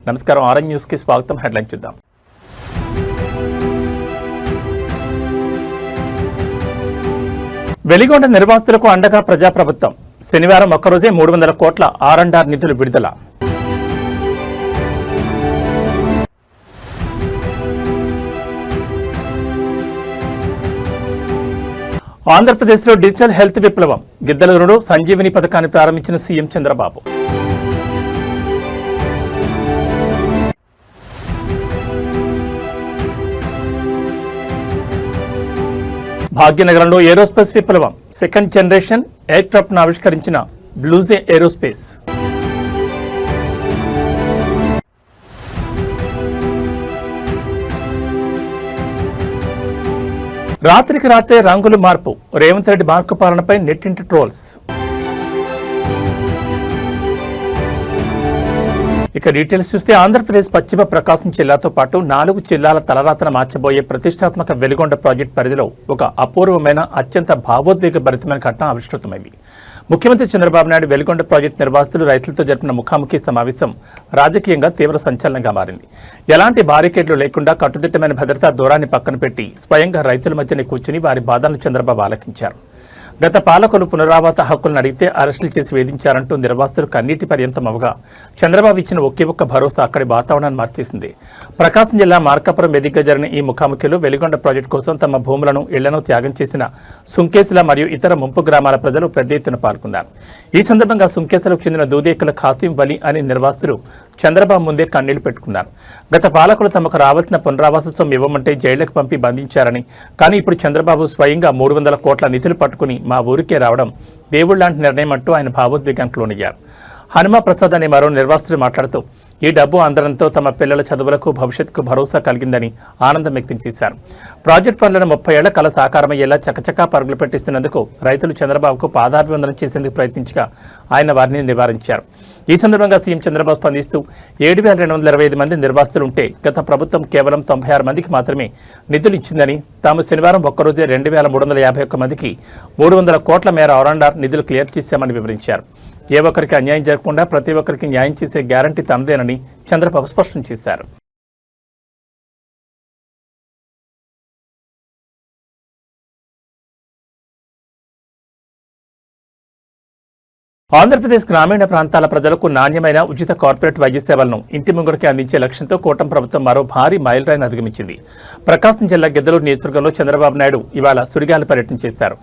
నమస్కారం, RN news కి స్వాగతం. హెడ్లైన్ చూద్దాం. వెలిగొండ నిర్వాసితులకు అండగా ప్రజాప్రభుత్వం. శనివారం ఒక్కరోజే 300 కోట్ల R&R నిధులు విడుదల. ఆంధ్రప్రదేశ్లో డిజిటల్ హెల్త్ విప్లవం. గిద్దలూరులో సంజీవిని పథకాన్ని ప్రారంభించిన సీఎం చంద్రబాబు. భాగ్యనగరంలో ఏరోస్పేస్ విప్లవం. సెకండ్ జనరేషన్ ఎయిర్ క్రాఫ్ట్ను ఆవిష్కరించిన బ్లూజే ఏరోస్పేస్. రాత్రికి రాత్రే రంగులు మార్పు. రేవంత్ రెడ్డి మార్కు పాలనపై నెట్టింటి ట్రోల్స్. ఇక డీటెయిల్స్ చూస్తే ఆంధ్రప్రదేశ్ పశ్చిమ ప్రకాశం జిల్లాతో పాటు 4 జిల్లాల తలరాతన మార్చబోయే ప్రతిష్టాత్మక వెలిగొండ ప్రాజెక్టు పరిధిలో ఒక అపూర్వమైన అత్యంత భావోద్వేగభరితమైన ఘటన ఆవిష్కృతమైంది. ముఖ్యమంత్రి చంద్రబాబు నాయుడు వెలిగొండ ప్రాజెక్టు నిర్వాసితులు రైతులతో జరిపిన ముఖాముఖి సమావేశం రాజకీయంగా తీవ్ర సంచలనంగా మారింది. ఎలాంటి బారికేడ్లు లేకుండా కట్టుదిట్టమైన భద్రతా దూరాన్ని పక్కన పెట్టి స్వయంగా రైతుల మధ్యనే కూర్చుని వారి బాధలను చంద్రబాబు ఆలకించారు. గత పాలకులు పునరావాస హక్కులను అడిగితే అరెస్టులు చేసి వేధించారంటూ నిర్వాసితులు కన్నీటి పర్యంతం అవగా చంద్రబాబు ఇచ్చిన ఒకే ఒక్క భరోసా అక్కడి వాతావరణాన్ని మార్చేసింది. ప్రకాశం జిల్లా మార్కాపురం వేదికగా జరిగిన ఈ ముఖాముఖిలో వెలిగొండ ప్రాజెక్టు కోసం తమ భూములను ఇళ్లను త్యాగం చేసిన సుంకేసుల మరియు ఇతర ముంపు గ్రామాల ప్రజలు పెద్ద ఎత్తున పాల్గొన్నారు. ఈ సందర్భంగా సుంకేసులకు చెందిన దూదేకుల ఖాసిం వలి అనే నిర్వాసితులు చంద్రబాబు ముందే కన్నీళ్లు పెట్టుకున్నారు. గత పాలకులు తమకు రావాల్సిన పునరావాసోత్సవం ఇవ్వమంటే జైళ్లకు పంపి బంధించారని, కానీ ఇప్పుడు చంద్రబాబు స్వయంగా 300 కోట్ల నిధులు పట్టుకుని మా ఊరికే రావడం దేవుళ్లాంటి నిర్ణయం అంటూ ఆయన భావోద్వేగానికి లోనయ్యారు. హనుమా ప్రసాద్ అనే మరో నిర్వాసితుడు మాట్లాడుతూ ఈ డబ్బు అందడంతో తమ పిల్లల చదువులకు భవిష్యత్తుకు భరోసా కలిగిందని ఆనందం వ్యక్తం చేశారు. ప్రాజెక్టు పనులను 30 ఏళ్ల కల సాకారమయ్యేలా చకచకా పరుగులు పెట్టిస్తున్నందుకు రైతులు చంద్రబాబుకు పాదాభివందనం చేసేందుకు ప్రయత్నించగా ఆయన వారిని నివారించారు. ఈ సందర్భంగా సీఎం చంద్రబాబు స్పందిస్తూ 7,225 మంది నిర్వాసితులుంటే గత ప్రభుత్వం కేవలం 96 మందికి మాత్రమే నిధులు ఇచ్చిందని, తాము శనివారం ఒక్కరోజే 2,351 మందికి 300 కోట్ల మేర R&R నిధులు క్లియర్ చేశామని వివరించారు. ఏ ఒక్కరికి అన్యాయం జరగకుండా ప్రతి ఒక్కరికి న్యాయం చేసే గ్యారంటీ తనదేనని చంద్రబాబు స్పష్టం చేశారు. ఆంధ్రప్రదేశ్ గ్రామీణ ప్రాంతాల ప్రజలకు నాణ్యమైన ఉచిత కార్పొరేట్ వైద్య సేవలను ఇంటి ముంగడికి అందించే లక్ష్యంతో కూటమి ప్రభుత్వం మరో భారీ మైలురాయిని అధిగమించింది. ప్రకాశం జిల్లా గిద్దలూరు నియోజకవర్గంలో చంద్రబాబు నాయుడు ఇవాళ సుడిగాలి పర్యటన చేశారు.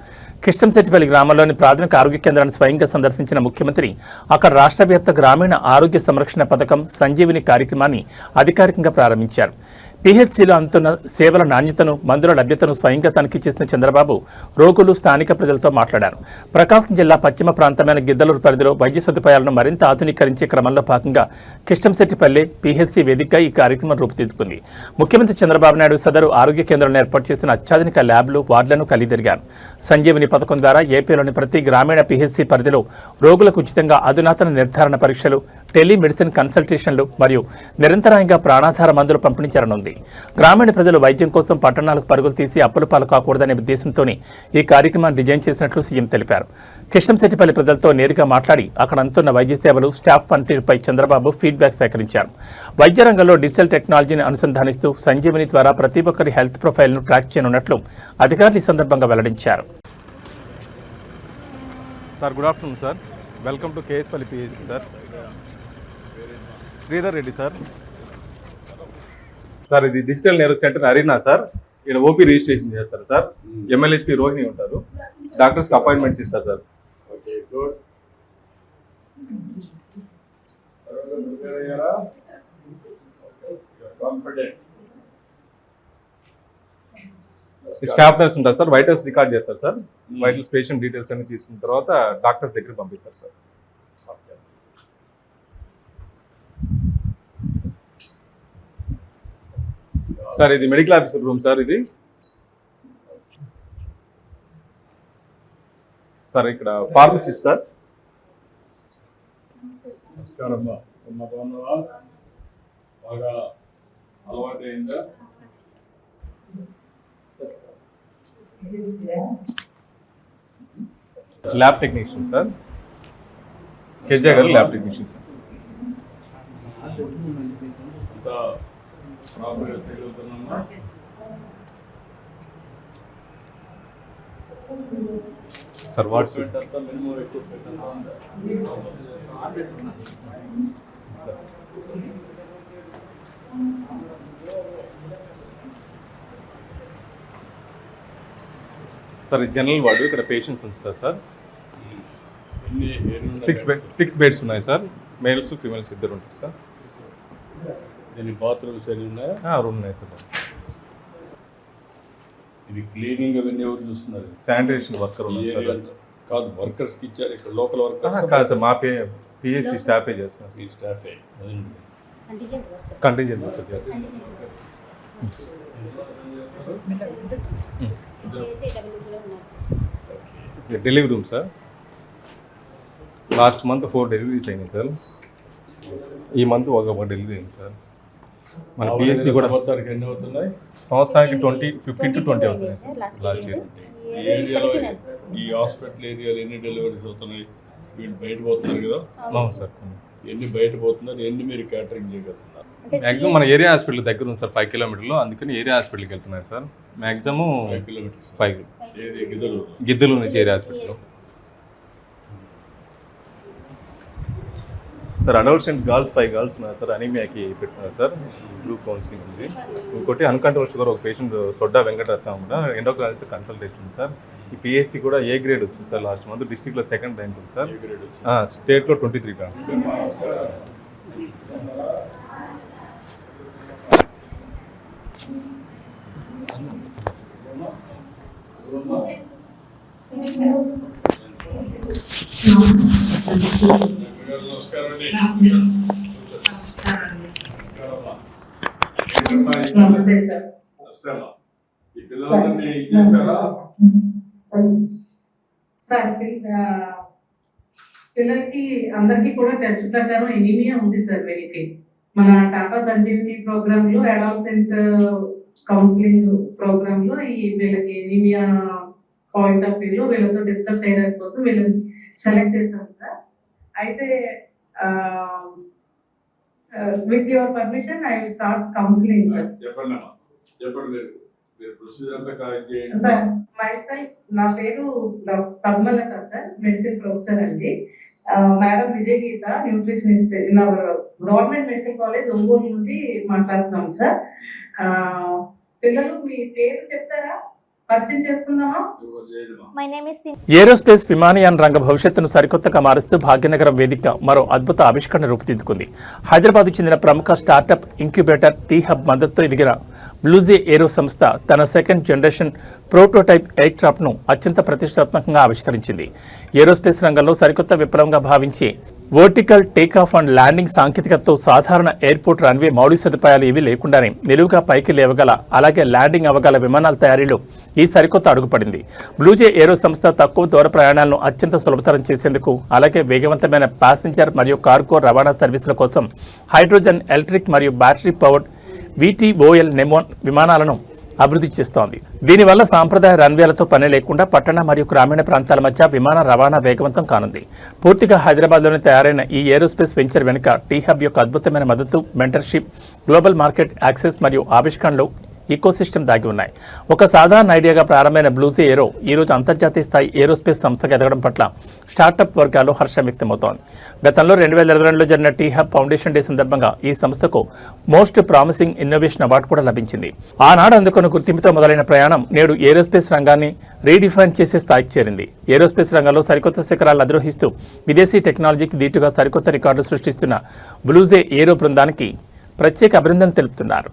కిష్టంశెట్టిపల్లి గ్రామంలోని ప్రాథమిక ఆరోగ్య కేంద్రాన్ని స్వయంగా సందర్శించిన ముఖ్యమంత్రి అక్కడ రాష్ట్ర వ్యాప్త గ్రామీణ ఆరోగ్య సంరక్షణ పథకం సంజీవిని కార్యక్రమాన్ని అధికారికంగా ప్రారంభించారు. పీహెచ్సీలో అందుతున్న సేవల నాణ్యతను, మందుల లభ్యతను స్వయంగా తనిఖీ చేసిన చంద్రబాబు రోగులు, స్థానిక ప్రజలతో మాట్లాడారు. ప్రకాశం జిల్లా పశ్చిమ ప్రాంతమైన గిద్దలూరు పరిధిలో వైద్య సదుపాయాలను మరింత ఆధునీకరించే క్రమంలో భాగంగా కిష్టంశెట్టిపల్లి పీహెచ్సీ వేదికగా ఈ కార్యక్రమం రూపుదిద్దుకుంది. ముఖ్యమంత్రి చంద్రబాబు నాయుడు సదరు ఆరోగ్య కేంద్రంలో ఏర్పాటు చేసిన అత్యాధునిక ల్యాబ్లు, వార్డులను కలిదిరిగారు. సంజీవిని పథకం ద్వారా ఏపీలోని ప్రతి గ్రామీణ పీహెచ్సీ పరిధిలో రోగులకు ఉచితంగా అధునాతన నిర్ధారణ పరీక్షలు, టెలిమెడిసిన్ కన్సల్టేషన్లు మరియు నిరంతరాయంగా ప్రాణాధార మందులు పంపిణీ జరగనుంది. గ్రామీణ ప్రజలు వైద్యం కోసం పట్టణాలకు పరుగులు తీసి అప్పుల పాలు కాకూడదనే ఉద్దేశంతోనే ఈ కార్యక్రమాన్ని డిజైన్ చేసినట్లు సీఎం తెలిపారు. కిష్టంశెట్టిపల్లి ప్రజలతో నేరుగా మాట్లాడి అక్కడ అందుతున్న వైద్య సేవలు, స్టాఫ్ పనితీరుపై చంద్రబాబు ఫీడ్బ్యాక్ సేకరించారు. వైద్య రంగంలో డిజిటల్ టెక్నాలజీని అనుసంధానిస్తూ సంజీవిని ద్వారా ప్రతి ఒక్కరి హెల్త్ ప్రొఫైల్ను ట్రాక్ చేయనున్నట్లు అధికారులు ఈ సందర్భంగా వెల్లడించారు. Sir, good afternoon sir. Welcome to KSPalli PHC sir. Sridhar Reddy sir. Sir, ఇది digital nerve centre arena sir. ఇక్కడ ఓపీ రిజిస్ట్రేషన్ చేస్తారు సార్. MLHP రోహిణి ఉంటారు. డాక్టర్స్కి అపాయింట్మెంట్స్ ఇస్తారు సార్. స్టాఫ్ నర్స్ ఉంటారు సార్. వైటల్స్ రికార్డ్ చేస్తారు సార్. వైటల్స్ పేషెంట్ డీటెయిల్స్ అన్ని తీసుకున్న తర్వాత డాక్టర్స్ దగ్గర పంపిస్తారు సార్. సార్, ఇది మెడికల్ ఆఫీసర్ రూమ్ సార్. ఇది సార్, ఇక్కడ pharmacist sir. Lab technician sir. KJ గారు ల్యాబ్ టెక్నీషియన్ సార్. అంతా ప్రాపర్గా చేయగలుగుతున్నామా? సార్ వాట్స్ అంతా మినిమం ఎక్విప్మెంట్ అంతా ఉందా? సార్ సార్ జనరల్ వార్డు ఇక్కడ పేషెంట్స్ ఉంచుతారు సార్. ఎన్ని 6 బెడ్స్ ఉన్నాయి సార్. మేల్స్ ఫీమేల్స్ ఇద్దరు ఉంటారు సార్. దీని బాత్రూమ్స్ అన్ని ఉన్నాయా? రూమ్ ఉన్నాయి సార్. ఇది క్లీనింగ్ అవన్నీ ఎవరు చూస్తున్నారు? శానిటేషన్ వర్కర్ ఈ ఉన్నారు ఏరియా సార్. అంతా కాదు, వర్కర్స్కి ఇచ్చారు. ఇక్కడ లోకల్ వర్కర్స్ కాదు సార్, మా పిఎస్సి స్టాఫే చేస్తున్నారు సార్. ఈ స్టాఫే కంటింజెంట్ వర్కర్ చేస్తారు. Delivery room sir. Last month 4 deliveries అయినాయి సార్. ఈ మంత్ ఒక డెలివరీ అయింది సార్. మన పిఎస్సి కూడా సంవత్సరానికి ఎన్ని అవుతున్నాయి? సంవత్సరానికి 15 to 20 అవుతున్నాయి సార్ లాస్ట్ ఇయర్. ఈ ఏరియాలో ఈ హాస్పిటల్ ఏరియాలో ఎన్ని డెలివరీస్ అవుతున్నాయి? వీళ్ళు బయట పోతున్నారు కదా? అవును సార్. ఎన్ని బయట పోతున్నారు, ఎన్ని మీరు క్యాటరింగ్ చేయగలుగుతున్నారు? మ్యాక్సిమం మన ఏరియా హాస్పిటల్ దగ్గర ఉంది సార్, 5 కిలోమీటర్లు. అందుకని ఏరియా హాస్పిటల్కి వెళ్తున్నారు సార్. Maximum 5 kilometres. 5 ఏది గిద్దలు? గిద్దలు నుంచి area hospital sir. Adults and girls 5 girls ఉన్నారు సార్. అనీమియాకి పెట్టున్నారు సార్. బ్లూ కౌన్సిలింగ్ ఉంది. ఇంకోటి అన్కంట్రోల్ షుగర్ ఒక పేషెంట్ సొడ్డా వెంకటరత్నం కూడా ఎండోక్రైనాలజిస్ట్ కన్సల్టేషన్ ఉంది సార్. ఈ పిఎస్సి కూడా ఏ గ్రేడ్ వచ్చింది సార్. లాస్ట్ మంత్ డిస్ట్రిక్ట్లో 2nd ర్యాంక్ ఉంది సార్. స్టేట్లో 23 ర్యాంక్. నమస్కారం అండి. నమస్తే సార్. నమస్కారం. ఈ పిల్లలందరినీ చేస్తారా? సార్ పిల్లలకి అందరికీ కూడా టెస్ట్ ప్రకారం ఎనీమియా ఉంది సార్. వీళ్ళకి మన టాటా సంజీవిని ప్రోగ్రామ్ లో అడాల్సెంట్ కౌన్సిలింగ్ ప్రోగ్రామ్ లో ఈ వీళ్ళకి ఎనీమియా పాయింట్ ఆఫ్ వ్యూ లో వీళ్ళతో డిస్కస్ చేయడానికి కోసం వీళ్ళని సెలెక్ట్ చేశాం సార్. అయితే with your permission I will start counselling sir. చెప్పండి అమ్మా, చెప్పండి. మీరు ప్రొసీజర్ అంతా కరెక్ట్ చేయండి సార్. మైసెల్ఫ్, నా పేరు పద్మలత సార్, మెడిసిన్ ప్రొఫెసర్ అండి. Madam Vijay Geetha, nutritionist in our government medical college Ongole నుండి మాట్లాడుతున్నాం సార్. పిల్లలు మీ పేరు చెప్తారా? పరిచయం చేసుకుందామా? ఏరోస్పేస్ విమానయాన రంగ భవిష్యత్తును సరికొత్తగా మారుస్తూ భాగ్యనగరం వేదిక మరో అద్భుత ఆవిష్కరణ రూపుదిద్దుకుంది. హైదరాబాద్కు చెందిన ప్రముఖ స్టార్టప్ ఇంక్యుబేటర్ టీ-హబ్ మద్దతుతో ఎదిగిన బ్లూజే ఏరో సంస్థ తన 2nd జనరేషన్ ప్రోటోటైప్ ఎయిర్క్రాఫ్ట్ను అత్యంత ప్రతిష్టాత్మకంగా ఆవిష్కరించింది. ఏరోస్పేస్ రంగంలో సరికొత్త విప్లవంగా భావించి వర్టికల్ టేకాఫ్ అండ్ ల్యాండింగ్ సాంకేతికతతో సాధారణ ఎయిర్పోర్ట్ రన్వే మౌలిక సదుపాయాలు ఏవీ లేకుండానే నిలువుగా పైకి లేవగల, అలాగే ల్యాండింగ్ అవ్వగల విమానాల తయారీలో ఈ సరికొత్త అడుగుపడింది. బ్లూజే ఏరో సంస్థ తక్కువ దూర ప్రయాణాలను అత్యంత సులభతరం చేసేందుకు, అలాగే వేగవంతమైన ప్యాసింజర్ మరియు కార్గో రవాణా సర్వీసుల కోసం హైడ్రోజన్, ఎలక్ట్రిక్ మరియు బ్యాటరీ పవర్డ్ VTOL నెమోన్ విమానాలను అభివృద్ధి చేస్తోంది. దీనివల్ల సాంప్రదాయ రన్వేలతో పని లేకుండా పట్టణ మరియు గ్రామీణ ప్రాంతాల మధ్య విమాన రవాణా వేగవంతం కానుంది. పూర్తిగా హైదరాబాద్లోనే తయారైన ఈ ఏరోస్పేస్ వెంచర్ వెనుక టీ-హబ్ యొక్క అద్భుతమైన మద్దతు, మెంటర్షిప్, గ్లోబల్ మార్కెట్ యాక్సెస్ మరియు ఆవిష్కరణలు ఈకోసిస్టమ్ దాగి ఉన్నాయి. ఒక సాధారణ ఐడియాగా ప్రారంభమైన బ్లూజే ఏరో ఈరోజు అంతర్జాతీయ స్థాయి ఏరోస్పేస్ సంస్థగా ఎదగడం పట్ల స్టార్టప్ వర్గాల్లో హర్షం వ్యక్తమవుతోంది. గతంలో 2022లో జరిగిన టీ-హబ్ ఫౌండేషన్ డే సందర్భంగా ఈ సంస్థకు మోస్ట్ ప్రామిసింగ్ ఇన్నోవేషన్ అవార్డు కూడా లభించింది. ఆనాడు అందుకున్న గుర్తింపుతో మొదలైన ప్రయాణం నేడు ఏరోస్పేస్ రంగాన్ని రీడిఫైన్ చేసే స్థాయికి చేరింది. ఏరోస్పేస్ రంగంలో సరికొత్త శిఖరాలు అధిరోహిస్తూ విదేశీ టెక్నాలజీకి దీటుగా సరికొత్త రికార్డులు సృష్టిస్తున్న బ్లూజే ఏరో బృందానికి ప్రత్యేక అభినందనలు తెలుపుతున్నారు.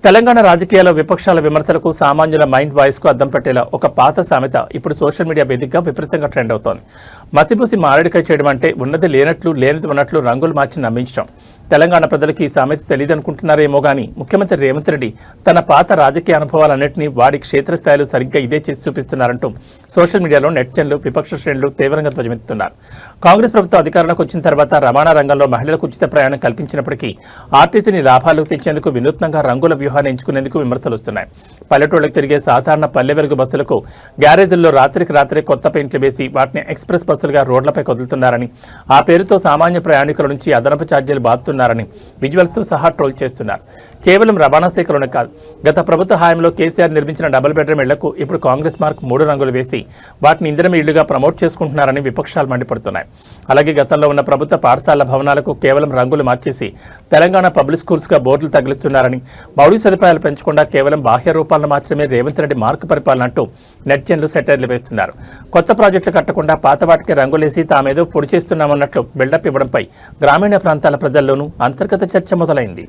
తెలంగాణ రాజకీయాల్లో విపక్షాల విమర్శలకు సామాన్యుల మైండ్ వాయిస్కు అద్దం పెట్టేలా ఒక పాత సామెత ఇప్పుడు సోషల్ మీడియా వేదికగా విపరీతంగా ట్రెండ్ అవుతోంది. మసిపూసి మారేడుకాయ చేయడం అంటే ఉన్నది లేనట్లు లేనిది ఉన్నట్లు రంగులు మార్చి నమ్మించడం. తెలంగాణ ప్రజలకు ఈ సామెత తెలియదనుకుంటున్నారేమో కానీ ముఖ్యమంత్రి రేవంత్ రెడ్డి తన పాత రాజకీయ అనుభవాలన్నింటినీ వాడి క్షేత్రస్థాయిలో సరిగ్గా ఇదే చేసి చూపిస్తున్నారంటూ సోషల్ మీడియాలో నెటిజన్లు విపక్ష శ్రేణులు తీవ్రంగా ధ్వజమెత్తుతున్నారు. కాంగ్రెస్ ప్రభుత్వం అధికారంలోకి వచ్చిన తర్వాత రవాణా రంగంలో మహిళలకు ఉచిత ప్రయాణం కల్పించినప్పటికీ ఆర్టీసీని లాభాలు తెచ్చేందుకు వినూత్నంగా రంగుల వ్యూహాన్ని ఎంచుకునేందుకు విమర్శలు వస్తున్నాయి. పల్లెటూళ్లకు తిరిగే సాధారణ పల్లె వెలుగు బస్సులకు గ్యారేజీల్లో రాత్రికి రాత్రే కొత్త పెయింట్లు వేసి వాటిని ఎక్స్ప్రెస్ బస్సులుగా రోడ్లపై కదులుతున్నారని, ఆ పేరుతో సామాన్య ప్రయాణికుల నుంచి అదనపు ఛార్జీలు బాదుతున్నారని విజువల్స్తో సహా ట్రోల్ చేస్తున్నారు. కేవలం రవాణా శాఖలోనే కాదు, గత ప్రభుత్వ హయాంలో కేసీఆర్ నిర్మించిన డబుల్ బెడ్రూమ్ ఇళ్లకు ఇప్పుడు కాంగ్రెస్ మార్క్ 3 రంగులు వేసి వాటిని ఇందిరమ ఇళ్లుగా ప్రమోట్ చేసుకుంటున్నారని విపక్షాలు మండిపడుతున్నాయి. అలాగే గతంలో ఉన్న ప్రభుత్వ పాఠశాల భవనాలకు కేవలం రంగులు మార్చేసి తెలంగాణ పబ్లిక్ స్కూల్స్గా బోర్డులు తగిలిస్తున్నారని, మౌలిక సదుపాయాలు పెంచకుండా కేవలం బాహ్య రూపాలను మాత్రమే రేవంత్ రెడ్డి మార్కు పరిపాలన అంటూ నెటిజన్లు సెటైర్లు వేస్తున్నారు. కొత్త ప్రాజెక్టులు కట్టకుండా పాత వాటికి రంగులేసి తామేదో పొడి చేస్తున్నామన్నట్లు బిల్డప్ ఇవ్వడంపై గ్రామీణ ప్రాంతాల ప్రజల్లోనూ అంతర్గత చర్చ మొదలైంది.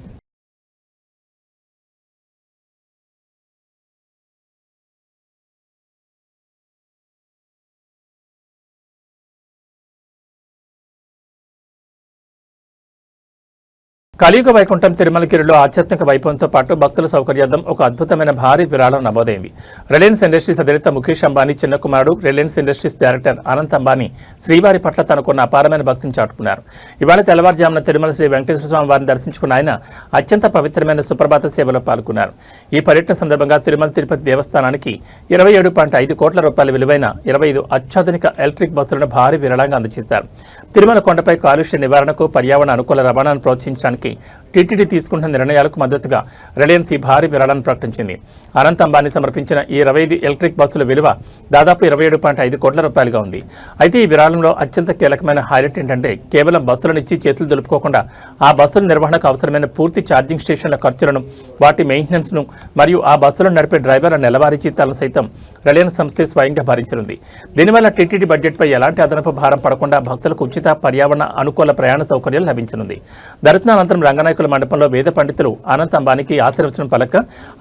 కలియుగ వైకుంఠం తిరుమలగిరిలో ఆధ్యాత్మిక వైభవంతో పాటు భక్తుల సౌకర్యార్థం ఒక అద్భుతమైన భారీ విరాళం నమోదైంది. రిలయన్స్ ఇండస్ట్రీస్ అధినేత ముఖేష్ అంబానీ చిన్న కుమారుడు Reliance industries director Anant Ambani శ్రీవారి పట్ల తనకున్న అపారమైన భక్తిని చాటుకున్నారు. ఇవాళ తెల్లవారుజామున తిరుమల శ్రీ వెంకటేశ్వర స్వామి వారిని దర్శించుకున్న ఆయన అత్యంత పవిత్రమైన సుప్రభాత సేవలో పాల్గొన్నారు. ఈ పర్యటన సందర్భంగా తిరుమల తిరుపతి దేవస్థానానికి 27.5 కోట్ల రూపాయల విలువైన 25 అత్యాధునిక ఎలక్ట్రిక్ బస్సులను భారీ విరాళంగా అందజేశారు. తిరుమల కొండపై కాలుష్య నివారణకు పర్యావరణ అనుకూల రవాణాను ప్రోత్సహించడానికి టీటీడీ తీసుకుంటున్న నిర్ణయాలకు మద్దతుగా రిలయన్స్ ఈ భారీ విరాళాన్ని ప్రకటించింది. అనంత్ అంబానీ సమర్పించిన ఈ 25 ఎలక్ట్రిక్ బస్సుల విలువ దాదాపు 27.5 కోట్ల రూపాయలుగా ఉంది. అయితే ఈ విరాళంలో అత్యంత కీలకమైన హైలైట్ ఏంటంటే కేవలం బస్సులనిచ్చి చేతులు దులుపుకోకుండా ఆ బస్సుల నిర్వహణకు అవసరమైన పూర్తి ఛార్జింగ్ స్టేషన్ల ఖర్చులను, వాటి మెయింటెనెన్స్ను మరియు ఆ బస్సులను నడిపే డ్రైవర్ల నెలవారీ జీతాలను సైతం రిలయన్స్ సంస్థే స్వయంగా భరించనుంది. దీనివల్ల టీటీడీ బడ్జెట్పై ఎలాంటి అదనపు భారం పడకుండా భక్తులకు ఉచిత పర్యావరణ అనుకూల ప్రయాణ సౌకర్యాలు లభించనుంది. దర్శనానంతరం రంగనాయకుల మండపంలో వేద పండితులు అనంత్ అంబానీకి ఆశీర్వచనం పలక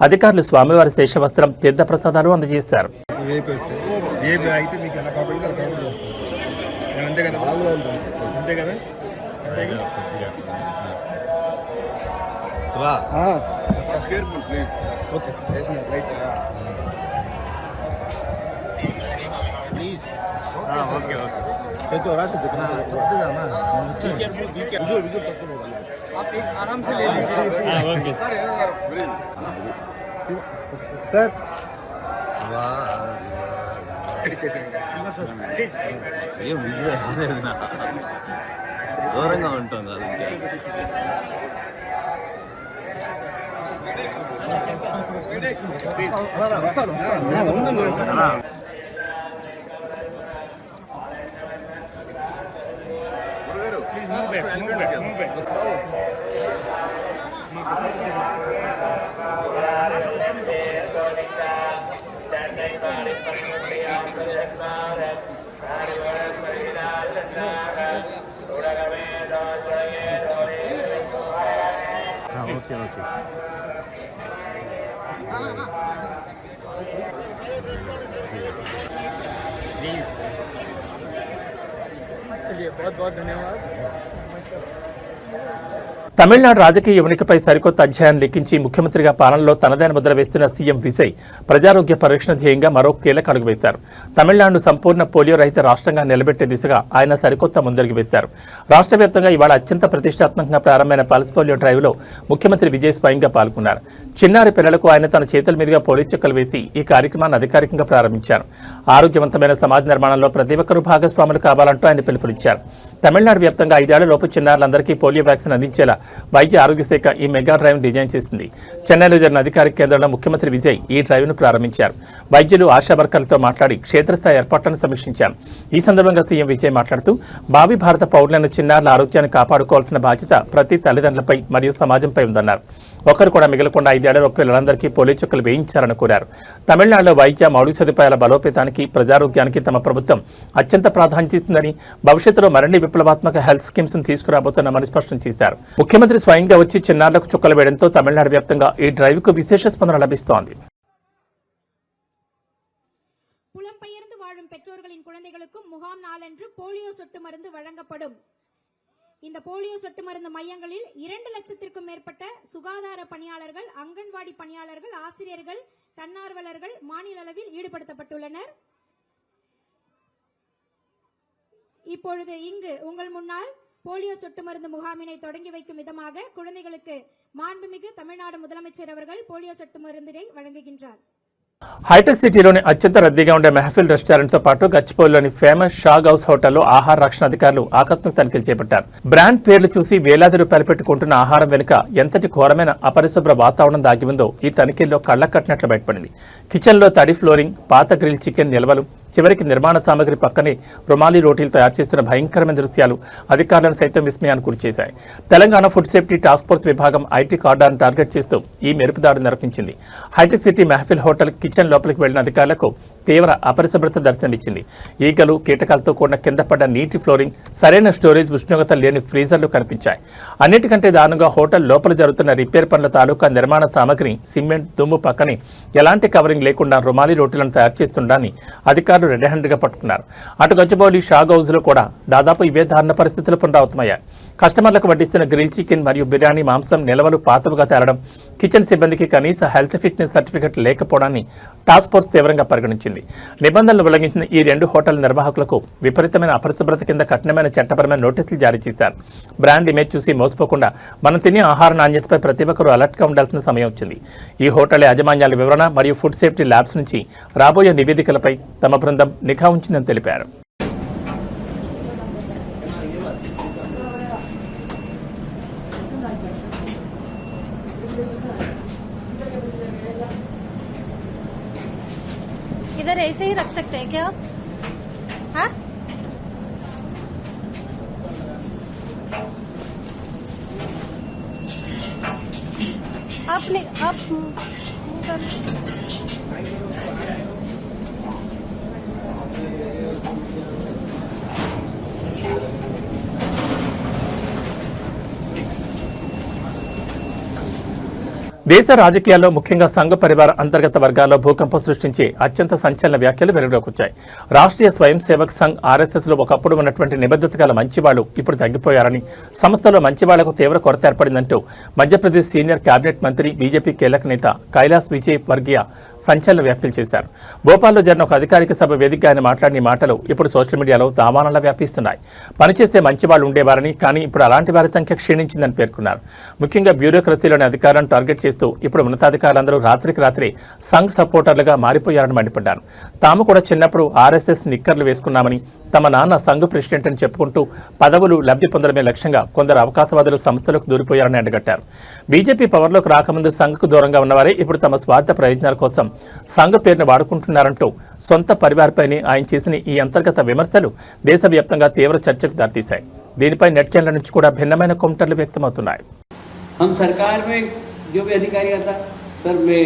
అధికారులు స్వామివారి శేషవస్త్రం, తీర్థ ప్రసాదాలు అందజేశారు. आप एक आराम से ले लीजिए। ओके सर, सर ये मुझे దూరంగా ఉంటుంది चलिए, बहुत बहुत धन्यवाद। తమిళనాడు రాజకీయ ఉనికిపై సరికొత్త అధ్యాయాన్ని లిఖించి ముఖ్యమంత్రిగా పాలనలో తనదైన ముద్ర వేస్తున్న సీఎం విజయ్ ప్రజారోగ్య పరిరక్షణ ధ్యేయంగా మరో కీలక అడుగు వేశారు. తమిళనాడును సంపూర్ణ పోలియో రహిత రాష్ట్రంగా నిలబెట్టే దిశగా ఆయన సరికొత్త ముందడుగు వేశారు. రాష్ట్ర వ్యాప్తంగా ఇవాళ అత్యంత ప్రతిష్టాత్మకంగా ప్రారంభమైన పల్స్ పోలియో డ్రైవ్లో ముఖ్యమంత్రి విజయ్ స్వయంగా పాల్గొన్నారు. చిన్నారి పిల్లలకు ఆయన తన చేతుల మీదుగా పోలియో చుక్కలు వేసి ఈ కార్యక్రమాన్ని అధికారికంగా ప్రారంభించారు. ఆరోగ్యవంతమైన సమాజ నిర్మాణంలో ప్రతి ఒక్కరూ భాగస్వాములు కావాలంటూ ఆయన పిలుపునిచ్చారు. తమిళనాడు వ్యాప్తంగా 5 ఏళ్లలోపు చిన్నారులందరికీ పోలియో వ్యాక్సిన్ అందించేలా వైద్య ఆరోగ్య శాఖ ఈ మెగా డ్రైవ్ డిజైన్ చేసింది. చెన్నైలో జరిగిన అధికారిక కేంద్రంలో ముఖ్యమంత్రి విజయ్ ఈ డ్రైవ్ను ప్రారంభించారు. వైద్యులు, ఆశా వర్కర్లతో మాట్లాడి క్షేత్రస్థాయి ఏర్పాట్లను సమీక్షించారు. ఈ సందర్భంగా సీఎం విజయ్ మాట్లాడుతూ భావి భారత పౌరులైన చిన్నారుల ఆరోగ్యాన్ని కాపాడుకోవాల్సిన బాధ్యత ప్రతి తల్లిదండ్రులపై మరియు సమాజంపై ఉందన్నారు. ఒకరు కూడా మిగలకుండా 5 ఏళ్లలోపు పిల్లలందరికీ పోలియో చుక్కలు వేయించాలని కోరారు. తమిళనాడులో వైద్య మౌలిక సదుపాయాల బలోపేతానికి, ప్రజారోగ్యానికి తమ ప్రభుత్వం అత్యంత ప్రాధాన్యత ఇస్తుందని, భవిష్యత్తులో మరిన్ని విప్లవాత్మక హెల్త్ స్కీమ్స్ తీసుకురాబోతున్నామని స్పష్టం స్పష్టం చేశారు. ముఖ్యమంత్రి స్వయంగా వచ్చి చిన్నారులకు చుక్కలు వేయడంతో తమిళనాడు వ్యాప్తంగా ఈ డ్రైవ్కు విశేష స్పందన లభిస్తోంది. புலம்பெயர்ந்து வாழும் பெற்றோர்களின் குழந்தைகளுக்கும் முகாம் நாளன்று போலியோ சொட்டு மருந்து வழங்கப்படும். இந்த போலியோ சொட்டு மருந்து மையங்களில் 2 லட்சத்திற்கும் மேற்பட்ட சுகாதார பணியாளர்கள், அங்கன்வாடி பணியாளர்கள், ஆசிரியர்கள், தன்னார்வலர்கள் மாநில அளவில் ஈடுபடுத்தப்பட்டுள்ளனர். இப்பொழுது இங்கு உங்கள் முன்னால் போலியோ சொட்டு மருந்து முகாமினை தொடங்கி வைக்கும் விதமாக குழந்தைகளுக்கு மாண்புமிகு தமிழ்நாடு முதலமைச்சர் அவர்கள் போலியோ சொட்டு மருந்தினை வழங்குகின்றார். హైటెక్ సిటీలోని అత్యంత రద్దీగా ఉండే మెహఫిల్ రెస్టారెంట్తో పాటు గచ్చిబౌలిలోని ఫేమస్ షాగ్ హౌస్ హోటల్లో ఆహార రక్షణ అధికారులు ఆకస్మిక తనిఖీలు చేపట్టారు. బ్రాండ్ పేర్లు చూసి వేలాది రూపాయలు పెట్టుకుంటున్న ఆహారం వెనుక ఎంతటి ఘోరమైన అపరిశుభ్ర వాతావరణం దాగి ఉందో ఈ తనిఖీల్లో కళ్ల కట్టినట్లు బయటపడింది. కిచెన్లో తడి ఫ్లోరింగ్, పాత గ్రిల్ చికెన్ నిల్వలు, చివరికి నిర్మాణ సామగ్రి పక్కనే రుమాలి రోటీలు తయారు చేస్తున్న భయంకరమైన దృశ్యాలు అధికారులను సైతం విస్మయానికి గురిచేశాయి. Telangana food safety task force విభాగం ఐటీ కార్డాను టార్గెట్ చేస్తూ ఈ మెరుపుదాడులు నిర్వహించింది. Hitech city Mehfil hotel kitchen లోపలికి వెళ్లిన అధికారులకు తీవ్ర అపరిశుభ్రత దర్శనమిచ్చింది. ఈగలు, కీటకాలతో కూడిన కింద పడ్డ నీటి ఫ్లోరింగ్, సరైన స్టోరేజ్, ఉష్ణోగ్రత లేని ఫ్రీజర్లు కనిపించాయి. అన్నిటికంటే దారుణంగా హోటల్ లోపల జరుగుతున్న రిపేర్ పనుల తాలూకా నిర్మాణ సామగ్రి, సిమెంట్, దుమ్ము పక్కనే ఎలాంటి కవరింగ్ లేకుండా రుమాలి రోటీలను తయారు చేస్తుండని అధికారులు రెడ్ హ్యాండ్గా పట్టుకున్నారు. అటు గచ్చిబౌలి షాగ్ హౌస్లో కూడా దాదాపు ఇవే దారుణ పరిస్థితులు పునరావృతమయ్యాయి. కస్టమర్లకు వడ్డిస్తున్న గ్రిల్ చికెన్ మరియు బిర్యానీ మాంసం నిల్వలు పాతవుగా తేలడం, కిచెన్ సిబ్బందికి కనీస హెల్త్ ఫిట్నెస్ సర్టిఫికెట్ లేకపోవడాన్ని టాస్క్ ఫోర్స్ తీవ్రంగా పరిగణించింది. నిబంధనలు ఉల్లంఘించిన ఈ 2 హోటల్ నిర్వాహకులకు విపరీతమైన అపరిశుభ్రత కింద కఠినమైన చట్టపరమైన నోటీసులు జారీ చేశారు. బ్రాండ్ ఇమేజ్ చూసి మోసపోకుండా మనం తినే ఆహార నాణ్యతపై ప్రతి ఒక్కరూ అలర్ట్గా ఉండాల్సిన సమయం వచ్చింది. ఈ హోటల్ యాజమాన్యాల వివరణ మరియు ఫుడ్ సేఫ్టీ ల్యాబ్స్ నుంచి రాబోయే నివేదికలపై తమ బృందం నిఘా ఉంచిందని తెలిపారు. इधर ऐसे ही रख सकते हैं क्या आप? हाँ? आपने आप దేశ రాజకీయాల్లో ముఖ్యంగా సంఘ పరివార అంతర్గత వర్గాల్లో భూకంపం సృష్టించి అత్యంత సంచలన వ్యాఖ్యలు వెలుగులోకి వచ్చాయి. రాష్ట్రీయ స్వయం సేవక్ సంఘ్ ఆర్ఎస్ఎస్లో ఒకప్పుడు ఉన్నటువంటి నిబద్ధత గల మంచివాళ్లు ఇప్పుడు తగ్గిపోయారని, సంస్థలో మంచివాళ్లకు తీవ్ర కొరత ఏర్పడిందంటూ మధ్యప్రదేశ్ సీనియర్ కేబినెట్ మంత్రి, బీజేపీ కీలక నేత కైలాస్ విజయ్ వర్గీయ సంచలన వ్యాఖ్యలు చేశారు. భోపాల్లో జరిగిన ఒక అధికారిక సభ వేదికగా ఆయన మాట్లాడిన మాటలు ఇప్పుడు సోషల్ మీడియాలో దావానంలా వ్యాపిస్తున్నాయి. పనిచేసే మంచివాళ్లు ఉండేవారని, కానీ ఇప్పుడు అలాంటి వారి సంఖ్య క్షీణించిందని పేర్కొన్నారు. ముఖ్యంగా బ్యూరోక్రసీలోని అధికారాన్ని టార్గెట్ చేస్తూ ఇప్పుడు ఉన్నతాధికారులందరూ రాత్రికి రాత్రి సంఘ్ సపోర్టర్లుగా మారిపోయారని మండిపడ్డారు. తాము కూడా చిన్నప్పుడు ఆర్ఎస్ఎస్ నిక్కర్లు వేసుకున్నామని, తమ నాన్న సంఘ్ ప్రెసిడెంట్ అని చెప్పుకుంటూ పదవులు లబ్ధి పొందడమే లక్ష్యంగా కొందరు అవకాశవాదులు సంస్థలకు దూరిపోయారని అడ్డగట్టారు. బీజేపీ పవర్లోకి రాకముందు సంఘ్కు దూరంగా ఉన్నవారే ఇప్పుడు తమ స్వార్థ ప్రయోజనాల కోసం సంఘ్ పేరును వాడుకుంటున్నారంటూ సొంత పరివారపైనే ఆయన చేసిన ఈ అంతర్గత విమర్శలు దేశవ్యాప్తంగా తీవ్ర చర్చకు దారితీశాయి. దీనిపై నెట్ ఛానళ్ల నుంచి కూడా భిన్నమైన కౌంటర్లు వ్యక్తమవుతున్నాయి. जो भी अधिकारी आता सर, मैं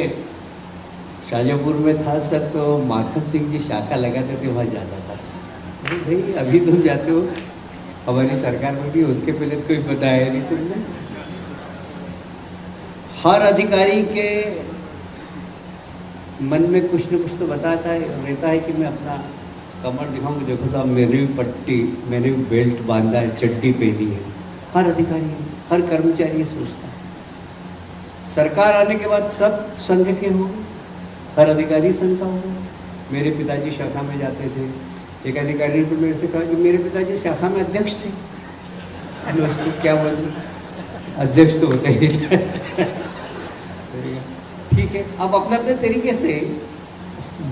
शाजापुर में था सर, तो माखन सिंह जी शाखा लगाते थे, वहाँ जाता था। भाई अभी तुम जाते हो, हमारी सरकार में भी उसके पहले तो कोई बताया नहीं तुमने। हर अधिकारी के मन में कुछ न कुछ तो बताता है, रहता है कि मैं अपना कमर दिखाऊंगी, देखो साहब मैंने भी पट्टी, मैंने भी बेल्ट बांधा है, चड्डी पहनी है। हर अधिकारी, हर कर्मचारी ये सोचता है। सरकार आने के बाद सब संघ के हो गए, हर अधिकारी संघ का होगा। मेरे पिताजी शाखा में जाते थे, एक अधिकारी ने तो मेरे से कहा कि मेरे पिताजी शाखा में अध्यक्ष थे। मैं उसको क्या बोलूं, अध्यक्ष तो होते ही थे। ठीक है, अब अपने अपने तरीके से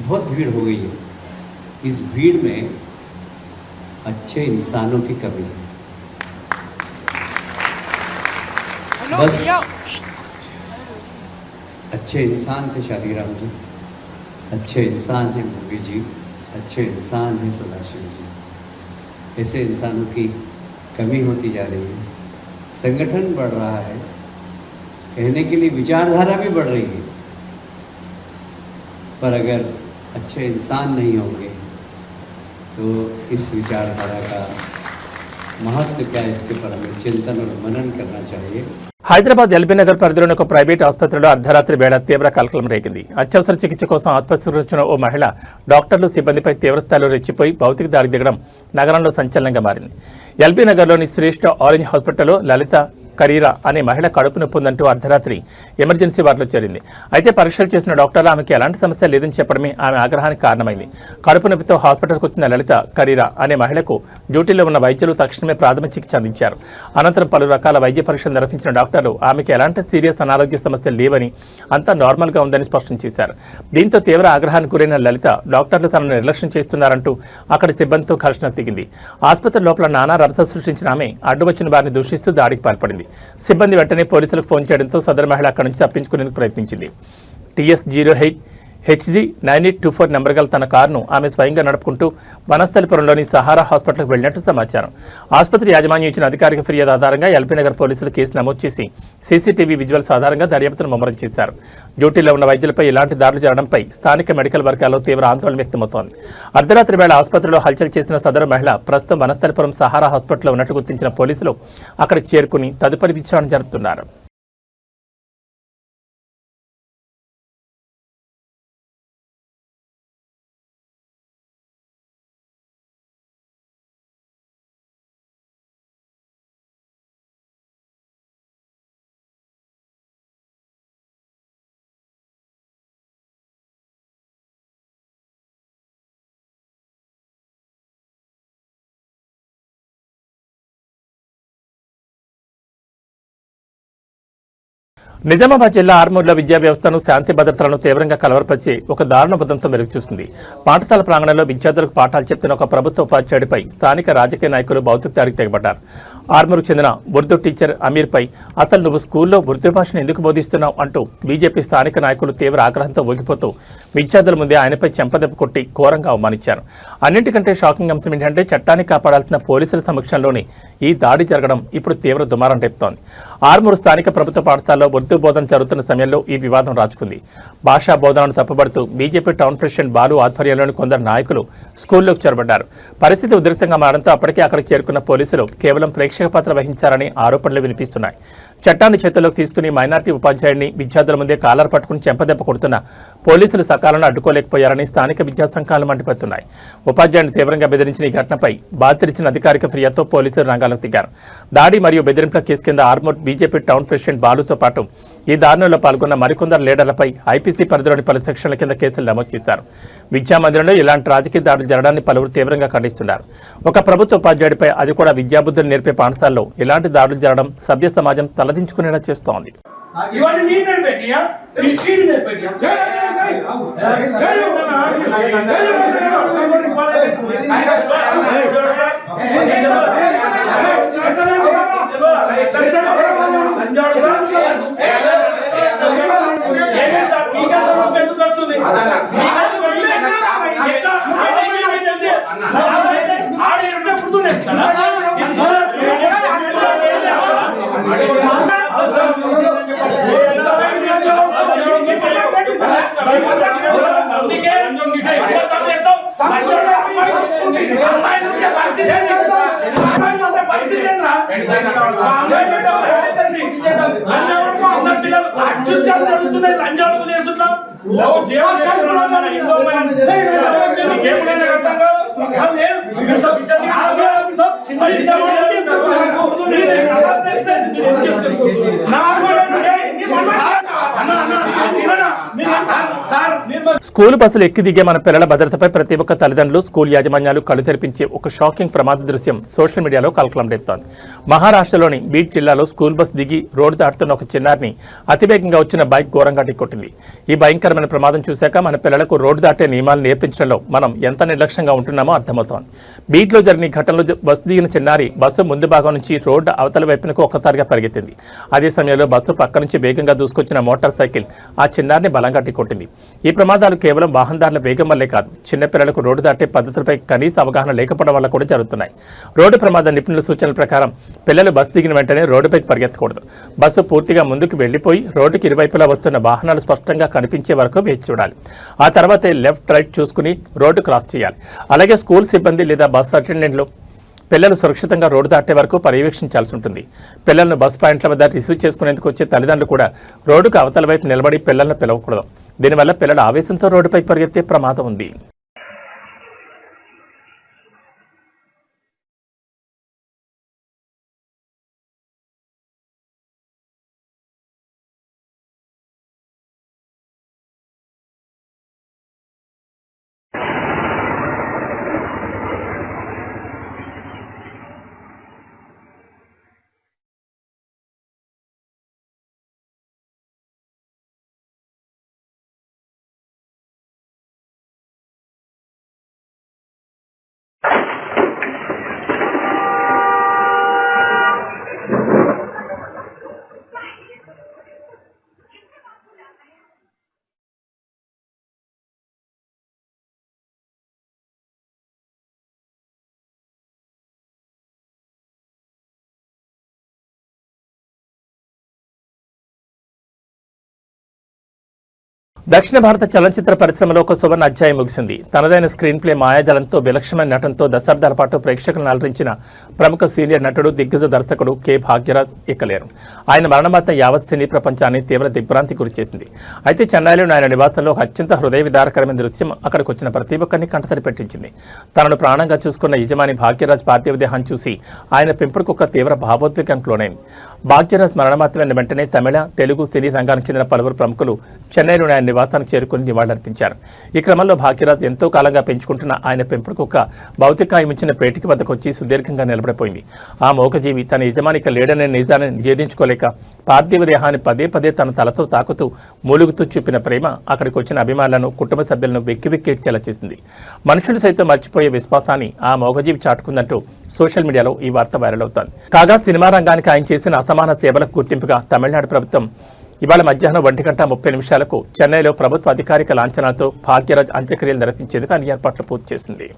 बहुत भीड़ हो गई है। इस भीड़ में अच्छे इंसानों की कमी है। बस अच्छे इंसान थे शादीराम जी, अच्छे इंसान हैं मोदी जी, अच्छे इंसान हैं सदाशिव जी। ऐसे इंसानों की कमी होती जा रही है। संगठन बढ़ रहा है, कहने के लिए विचारधारा भी बढ़ रही है, पर अगर अच्छे इंसान नहीं होंगे तो इस विचारधारा का महत्व क्या है इसके पर हमें चिंतन और मनन करना चाहिए। హైదరాబాద్ ఎల్బీ నగర్ పరిధిలోని ఒక ప్రైవేట్ ఆసుపత్రిలో అర్ధరాత్రి వేళ తీవ్ర కలకలం రేగింది. అత్యవసర చికిత్స కోసం ఆసుపత్రికి వచ్చిన ఓ మహిళ డాక్టర్లు సిబ్బందిపై తీవ్రస్థాయిలో రెచ్చిపోయి భౌతిక దాడి దిగడం నగరంలో సంచలనంగా మారింది. ఎల్బీ నగర్లోని శ్రేష్ఠ ఆరెంజ్ హాస్పిటల్లో లలిత కరీరా అనే మహిళ కడుపు నొప్పి ఉందంటూ అర్ధరాత్రి ఎమర్జెన్సీ వార్డులో చేరింది. అయితే పరీక్షలు చేసిన డాక్టర్లు ఆమెకి ఎలాంటి సమస్య లేదని చెప్పడమే ఆమె ఆగ్రహానికి కారణమైంది. కడుపు నొప్పితో హాస్పిటల్కి వచ్చిన లలిత కరీరా అనే మహిళకు డ్యూటీలో ఉన్న వైద్యులు తక్షణమే ప్రాథమిక చికిత్స అందించారు. అనంతరం పలు రకాల వైద్య పరీక్షలు నిర్వహించిన డాక్టర్లు ఆమెకి ఎలాంటి సీరియస్ అనారోగ్య సమస్యలు లేవని, అంతా నార్మల్గా ఉందని స్పష్టం చేశారు. దీంతో తీవ్ర ఆగ్రహానికి గురైన లలిత డాక్టర్లు తనను నిర్లక్ష్యం చేస్తున్నారంటూ అక్కడి సిబ్బందితో ఘర్షణకు దిగింది. ఆసుపత్రి లోపల నానా రభస సృష్టించిన ఆమె అడ్డు వచ్చిన వారిని దూషిస్తూ దాడికి పాల్పడింది. సిబ్బంది వెంటనే పోలీసులకు ఫోన్ చేయడంతో సదరు మహిళ అక్కడి నుంచి తప్పించుకునేందుకు ప్రయత్నించింది. TS08HG9824 నెంబర్ గల తన కారును ఆమె స్వయంగా నడుపుకుంటూ వనస్థలిపురంలోని సహారా హాస్పిటల్కి వెళ్లినట్టు సమాచారం. ఆసుపత్రి యాజమాన్యం ఇచ్చిన అధికారిక ఫిర్యాదు ఆధారంగా ఎల్బీ నగర్ పోలీసులు కేసు నమోదు చేసి సీసీటీవీ విజువల్స్ ఆధారంగా దర్యాప్తును ముమ్మరం చేశారు. డ్యూటీలో ఉన్న వైద్యులపై ఇలాంటి దాడులు జరగడంపై స్థానిక మెడికల్ వర్గాల్లో తీవ్ర ఆందోళన వ్యక్తమవుతోంది. అర్ధరాత్రి వేళ ఆసుపత్రిలో హల్చల్ చేసిన సదరు మహిళ ప్రస్తుతం వనస్థలిపురం సహారా హాస్పిటల్లో ఉన్నట్టు గుర్తించిన పోలీసులు అక్కడికి చేరుకుని తదుపరి విచారణ జరుపుతున్నారు. నిజామాబాద్ జిల్లా ఆర్మూర్లో విద్యా వ్యవస్థను, శాంతి భద్రతలను తీవ్రంగా కలవరపరిచి ఒక దారుణ ఉదంతం వెలుగుచూసింది. పాఠశాల ప్రాంగణంలో విద్యార్థులకు పాఠాలు చెప్తున్న ఒక ప్రభుత్వ ఉపాధ్యాయుడిపై స్థానిక రాజకీయ నాయకులు భౌతిక దాడికి తెగబడ్డారు. ఆర్మూర్కు చెందిన ఉర్దూ టీచర్ అమీర్పై అసలు నువ్వు స్కూల్లో ఉర్దూ భాషను ఎందుకు బోధిస్తున్నావు అంటూ బీజేపీ స్థానిక నాయకులు తీవ్ర ఆగ్రహంతో ఊగిపోతూ విద్యార్థుల ముందే ఆయనపై చెంపదెబ్బ కొట్టి ఘోరంగా అవమానించారు. అన్నింటికంటే షాకింగ్ అంశం ఏంటంటే చట్టాన్ని కాపాడాల్సిన పోలీసుల సమక్షంలోనే ఈ దాడి జరగడం ఇప్పుడు తీవ్ర దుమారం రేపుతోంది. ఆర్మూరు స్థానిక ప్రభుత్వ పాఠశాలలో ఉర్దూ బోధన జరుగుతున్న సమయంలో ఈ వివాదం రాజుకుంది. భాషా బోధనను తప్పుబడుతూ బీజేపీ టౌన్ ప్రెసిడెంట్ బాలు ఆధ్వర్యంలోని కొందరు నాయకులు స్కూల్లోకి చొరబడ్డారు. పరిస్థితి ఉద్రిక్తంగా మారడంతో అప్పటికే అక్కడికి చేరుకున్న పోలీసులు కేవలం ప్రేక్షక పాత్ర వహించారని ఆరోపణలు వినిపిస్తున్నాయి. చట్టాన్ని చేతుల్లోకి తీసుకుని మైనార్టీ ఉపాధ్యాయుడిని విద్యార్థుల ముందే కాలర్ పట్టుకుని చెంపదెబ్బ కొడుతున్న పోలీసులు సకాలంలో అడ్డుకోలేకపోయారని స్థానిక విద్యా సంఘాలు మండిపడుతున్నాయి. ఉపాధ్యాయుడిని తీవ్రంగా బెదిరించిన ఈ ఘటనపై బాధితులిచ్చిన అధికారిక ఫిర్యాదుతో పోలీసులు రంగాలకు దిగారు. దాడి మరియు బెదిరింపుల కేసు కింద ఆర్మూర్ బీజేపీ టౌన్ ప్రెసిడెంట్ బాలుతో పాటు ఈ దారుణంలో పాల్గొన్న మరికొందరు లీడర్లపై ఐపీసీ పరిధిలోని పలు సెక్షన్ల కింద కేసులు నమోదు చేశారు. విద్యామందిరంలో ఇలాంటి రాజకీయ దాడులు జరగడాన్ని పలువురు తీవ్రంగా ఖండిస్తున్నారు. ఒక ప్రభుత్వ ఉపాధ్యాయుడిపై, అది కూడా విద్యాబుద్ధులు నేర్పే పాఠశాలలో ఇలాంటి దాడులు జరగడం సభ్య సమాజం తలదించుకునేలా చేస్తోంది. స్కూల్ బస్సులు ఎక్కి దిగే మన పిల్లల భద్రతపై ప్రతి ఒక్క తల్లిదండ్రులు, స్కూల్ యాజమాన్యాలు కళ్ళు తెరిపించే ఒక షాకింగ్ ప్రమాద దృశ్యం సోషల్ మీడియాలో కలకలం రేపుతోంది. మహారాష్ట్రలోని బీడ్ జిల్లాలో స్కూల్ బస్ దిగి రోడ్డు దాటుతున్న ఒక చిన్నారిని అతివేగంగా వచ్చిన బైక్ ఘోరంగా ఢీకొట్టింది. ఈ భయంకరమైన ప్రమాదం చూశాక మన పిల్లలకు రోడ్డు దాటే నియమాలు నేర్పించడంలో మనం ఎంత నిర్లక్ష్యంగా ఉంటున్నామో అర్థమవుతోంది. బీడ్లో జరిగిన ఘటనలో బస్సు దిగిన చిన్నారి బస్సు ముందు భాగం నుంచి రోడ్డు అవతల వైపునకు ఒక్కసారిగా పరిగెత్తింది. అదే సమయంలో బస్సు పక్క నుంచి వేగంగా దూసుకొచ్చిన మోటార్ సైకిల్ ఆ చిన్నారిని బలంగా ఢీకొట్టింది. ఈ ప్రమాదాలు కేవలం వాహనదారుల వేగం వల్లే కాదు, చిన్నపిల్లలకు రోడ్డు దాటే పద్ధతులపై కనీస అవగాహన లేకపోవడం వల్ల కూడా జరుగుతున్నాయి. రోడ్డు ప్రమాద నిపుణుల సూచనల ప్రకారం పిల్లలు బస్సు దిగిన వెంటనే రోడ్డుపైకి పరిగెత్తకూడదు. బస్సు పూర్తిగా ముందుకు వెళ్లిపోయి రోడ్డుకి ఇరువైపులా వస్తున్న వాహనాలు స్పష్టంగా కనిపించే వరకు వేచి చూడాలి. ఆ తర్వాతే లెఫ్ట్ రైట్ చూసుకుని రోడ్డు క్రాస్ చేయాలి. అలాగే స్కూల్ సిబ్బంది లేదా బస్సు అటెండెంట్లు పిల్లలు సురక్షితంగా రోడ్డు దాటే వరకు పర్యవేక్షించాల్సి ఉంటుంది. పిల్లలను బస్ పాయింట్ల వద్ద రిసీవ్ చేసుకునేందుకు వచ్చే తల్లిదండ్రులు కూడా రోడ్డుకు అవతల వైపు నిలబడి పిల్లలను పిలవకూడదు. దీనివల్ల పిల్లలు ఆవేశంతో రోడ్డుపై పరిగెత్తే ప్రమాదం ఉంది. దక్షిణ భారత చలనచిత్ర పరిశ్రమలో ఒక సువర్ణ అధ్యాయం ముగిసింది. తనదైన స్క్రీన్ ప్లే, మాయాజాలంతో, విలక్షణమైన నటనతో దశాబ్దాల పాటు ప్రేక్షకులను అలరించిన ప్రముఖ సీనియర్ నటుడు, దిగ్గజ దర్శకుడు కె. భాగ్యరాజ్ ఎక్కలేరు. ఆయన మరణవార్త యావత్ సినీ ప్రపంచాన్ని తీవ్ర దిగ్భ్రాంతి గురిచేసింది. అయితే చెన్నైలోని ఆయన నివాసంలో ఒక అత్యంత హృదయ విదారకరమైన దృశ్యం అక్కడికి వచ్చిన ప్రతి ఒక్కరిని కంటతడి పెట్టించింది. తనను ప్రాణంగా చూసుకున్న యజమాని భాగ్యరాజ్ పార్థివ దేహాన్ని చూసి ఆయన పెంపుడుకు ఒక తీవ్ర భావోద్వేగానికి లోనైంది. భాగ్యరాజ్ మరణవార్త విన్న వెంటనే తమిళ, తెలుగు సినీ రంగానికి చెందిన పలువురు ప్రముఖులు చెన్నైలోని ఆయన నివాసానికి చేరుకుని నివాళులర్పించారు. ఈ క్రమంలో భాగ్యరాజ్ ఎంతో కాలంగా పెంచుకుంటున్న ఆయన పెంపుడు కుక్క భౌతికాయమిచ్చిన పేటికి వద్దకు వచ్చి సుదీర్ఘంగా నిలబడిపోయింది. ఆ మోగజీవి తన యజమానికి లేడనే నిజాన్ని జీర్ణించుకోలేక పార్థివ దేహాన్ని పదే పదే తన తలతో తాకుతూ మూలుగుతూ చూపిన ప్రేమ అక్కడికి వచ్చిన అభిమానులను, కుటుంబ సభ్యులను వెక్కి వెక్కిడ్చేలా చేసింది. మనుషులు సైతం మర్చిపోయే విశ్వాసాన్ని ఆ మోగజీవి చాటుకుందంటూ సోషల్ మీడియాలో ఈ వార్త వైరల్ అవుతోంది. కాగా సినిమా రంగానికి ఆయన చేసిన అసమాన సేవలకు గుర్తింపుగా తమిళనాడు ప్రభుత్వం ఇవాళ మధ్యాహ్నం 1:30 చెన్నైలో ప్రభుత్వ అధికారిక లాంఛనాలతో భాగ్యరాజ్ అంత్యక్రియలు నిర్వహించేందుకు అన్ని ఏర్పాట్లు పూర్తి చేసింది.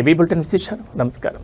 ఏబీ బులెటిన్ విశేషాలు. నమస్కారం.